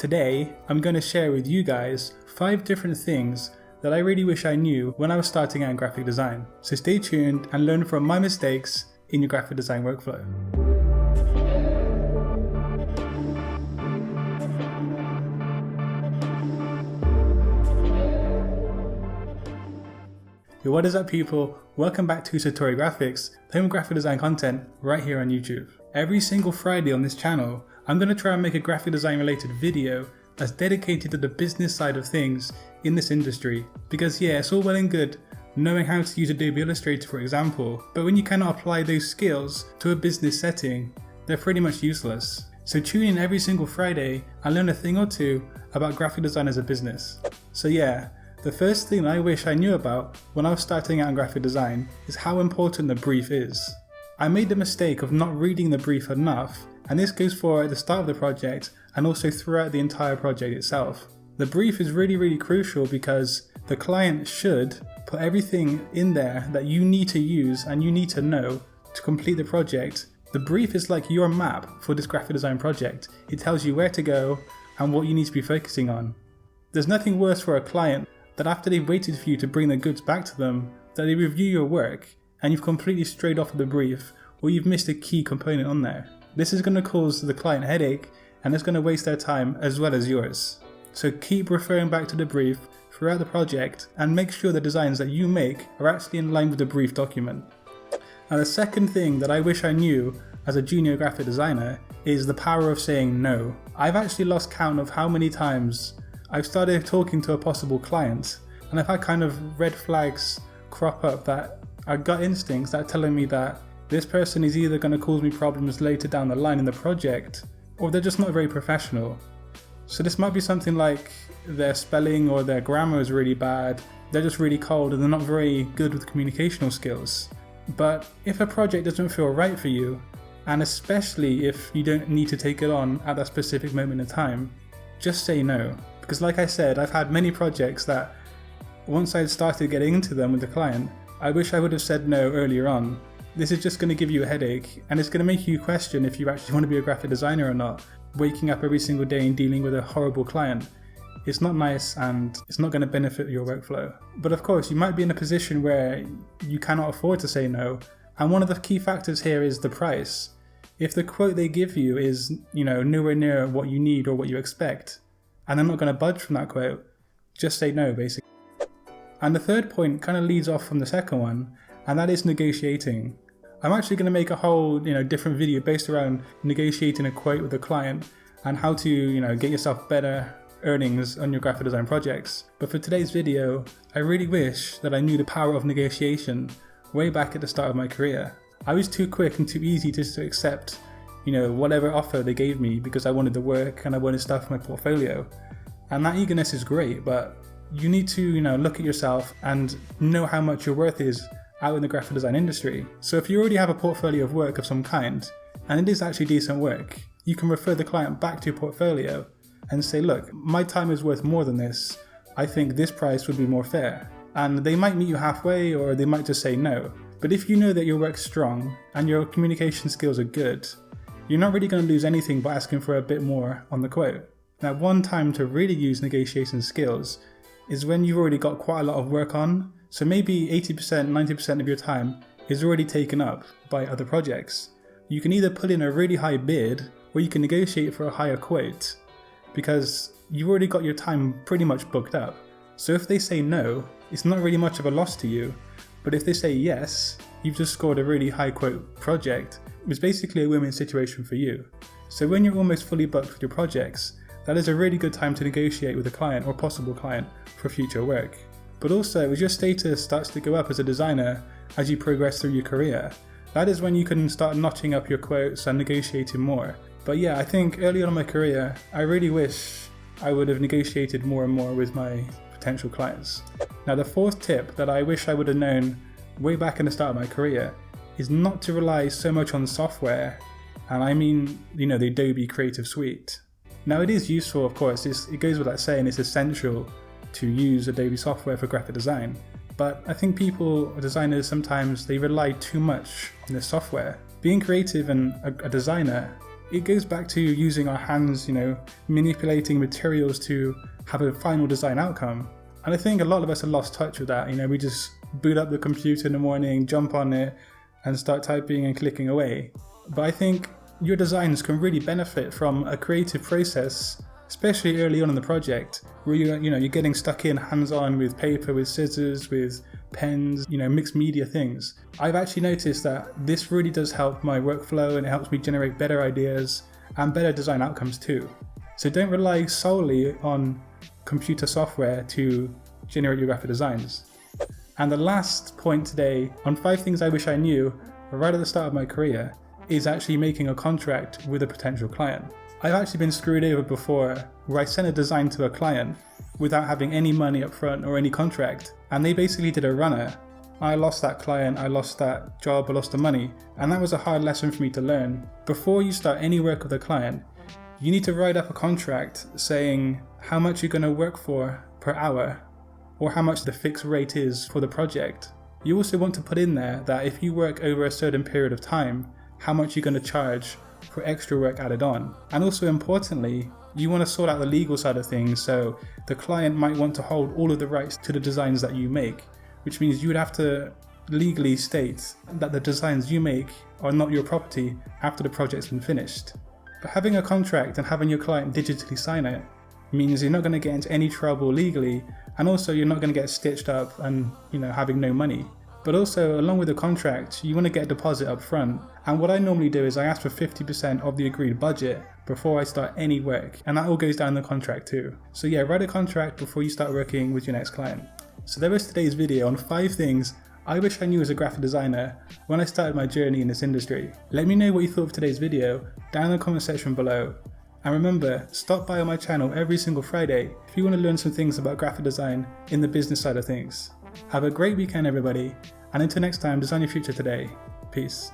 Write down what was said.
Today, I'm going to share with you guys 5 different things that I really wish I knew when I was starting out in graphic design. So stay tuned and learn from my mistakes in your graphic design workflow. Yo, what is up people? Welcome back to Satori Graphics, the home graphic design content right here on YouTube. Every single Friday on this channel, I'm going to try and make a graphic design related video that's dedicated to the business side of things in this industry. Because yeah, it's all well and good knowing how to use Adobe Illustrator for example, but when you cannot apply those skills to a business setting, they're pretty much useless. So tune in every single Friday and learn a thing or two about graphic design as a business. So yeah, the first thing I wish I knew about when I was starting out in graphic design is how important the brief is. I made the mistake of not reading the brief enough, and this goes for at the start of the project and also throughout the entire project itself. The brief is really crucial because the client should put everything in there that you need to use and you need to know to complete the project. The brief is like your map for this graphic design project. It tells you where to go and what you need to be focusing on. There's nothing worse for a client that after they've waited for you to bring the goods back to them, that they review your work and you've completely strayed off of the brief or you've missed a key component on there. This is going to cause the client headache and it's going to waste their time as well as yours. So keep referring back to the brief throughout the project and make sure the designs that you make are actually in line with the brief document. Now the second thing that I wish I knew as a junior graphic designer is the power of saying no. I've actually lost count of how many times I've started talking to a possible client and I've had kind of red flags crop up that are gut instincts that are telling me that this person is either going to cause me problems later down the line in the project or they're just not very professional. So this might be something like their spelling or their grammar is really bad, they're just really cold and they're not very good with communicational skills. But if a project doesn't feel right for you, and especially if you don't need to take it on at that specific moment in time, just say no. Because like I said, I've had many projects that once I'd started getting into them with the client, I wish I would have said no earlier on. This is just going to give you a headache and it's going to make you question if you actually want to be a graphic designer or not. Waking up every single day and dealing with a horrible client. It's not nice and it's not going to benefit your workflow. But of course, you might be in a position where you cannot afford to say no. And one of the key factors here is the price. If the quote they give you is, nowhere near what you need or what you expect, and they're not going to budge from that quote, just say no basically. And the third point kind of leads off from the second one, and that is negotiating. I'm actually going to make a whole different video based around negotiating a quote with a client and how to get yourself better earnings on your graphic design projects. But for today's video, I really wish that I knew the power of negotiation way back at the start of my career. I was too quick and too easy just to accept whatever offer they gave me because I wanted the work and I wanted stuff in my portfolio. And that eagerness is great, but you need to look at yourself and know how much your worth is out in the graphic design industry. So if you already have a portfolio of work of some kind, and it is actually decent work, you can refer the client back to your portfolio and say, look, my time is worth more than this. I think this price would be more fair. And they might meet you halfway or they might just say no. But if you know that your work's strong and your communication skills are good, you're not really going to lose anything by asking for a bit more on the quote. Now, one time to really use negotiation skills is when you've already got quite a lot of work on. So maybe 80%, 90% of your time is already taken up by other projects. You can either put in a really high bid or you can negotiate for a higher quote because you've already got your time pretty much booked up. So if they say no, it's not really much of a loss to you. But if they say yes, you've just scored a really high quote project. It's basically a win-win situation for you. So when you're almost fully booked with your projects, that is a really good time to negotiate with a client or possible client for future work. But also, as your status starts to go up as a designer as you progress through your career, that is when you can start notching up your quotes and negotiating more. But yeah, I think early on in my career, I really wish I would have negotiated more and more with my potential clients. Now the fourth tip that I wish I would have known way back in the start of my career is not to rely so much on software, and I mean the Adobe Creative Suite. Now it is useful, of course, it goes without saying it's essential to use Adobe software for graphic design, but I think designers sometimes they rely too much on this software. Being creative and a designer it goes back to using our hands, manipulating materials to have a final design outcome. And I think a lot of us have lost touch with that. We just boot up the computer in the morning, jump on it, and start typing and clicking away. But I think your designs can really benefit from a creative process, especially early on in the project, where you're getting stuck in hands-on with paper, with scissors, with pens, mixed media things. I've actually noticed that this really does help my workflow, and it helps me generate better ideas and better design outcomes too. So don't rely solely on computer software to generate your graphic designs. And the last point today on 5 things I wish I knew right at the start of my career is actually making a contract with a potential client. I've actually been screwed over before where I sent a design to a client without having any money up front or any contract, and they basically did a runner. I lost that client, I lost that job, I lost the money, and that was a hard lesson for me to learn. Before you start any work with a client, you need to write up a contract saying how much you're going to work for per hour, or how much the fixed rate is for the project. You also want to put in there that if you work over a certain period of time, how much you're going to charge for extra work added on. And also importantly, you want to sort out the legal side of things, so the client might want to hold all of the rights to the designs that you make, which means you would have to legally state that the designs you make are not your property after the project's been finished. But having a contract and having your client digitally sign it means you're not going to get into any trouble legally, and also you're not going to get stitched up and having no money. But also, along with the contract, you want to get a deposit up front. And what I normally do is I ask for 50% of the agreed budget before I start any work, and that all goes down in the contract too. So yeah, write a contract before you start working with your next client. So there was today's video on 5 things I wish I knew as a graphic designer when I started my journey in this industry. Let me know what you thought of today's video down in the comment section below. And remember, stop by on my channel every single Friday if you want to learn some things about graphic design in the business side of things. Have a great weekend everybody, and until next time, design your future today. Peace.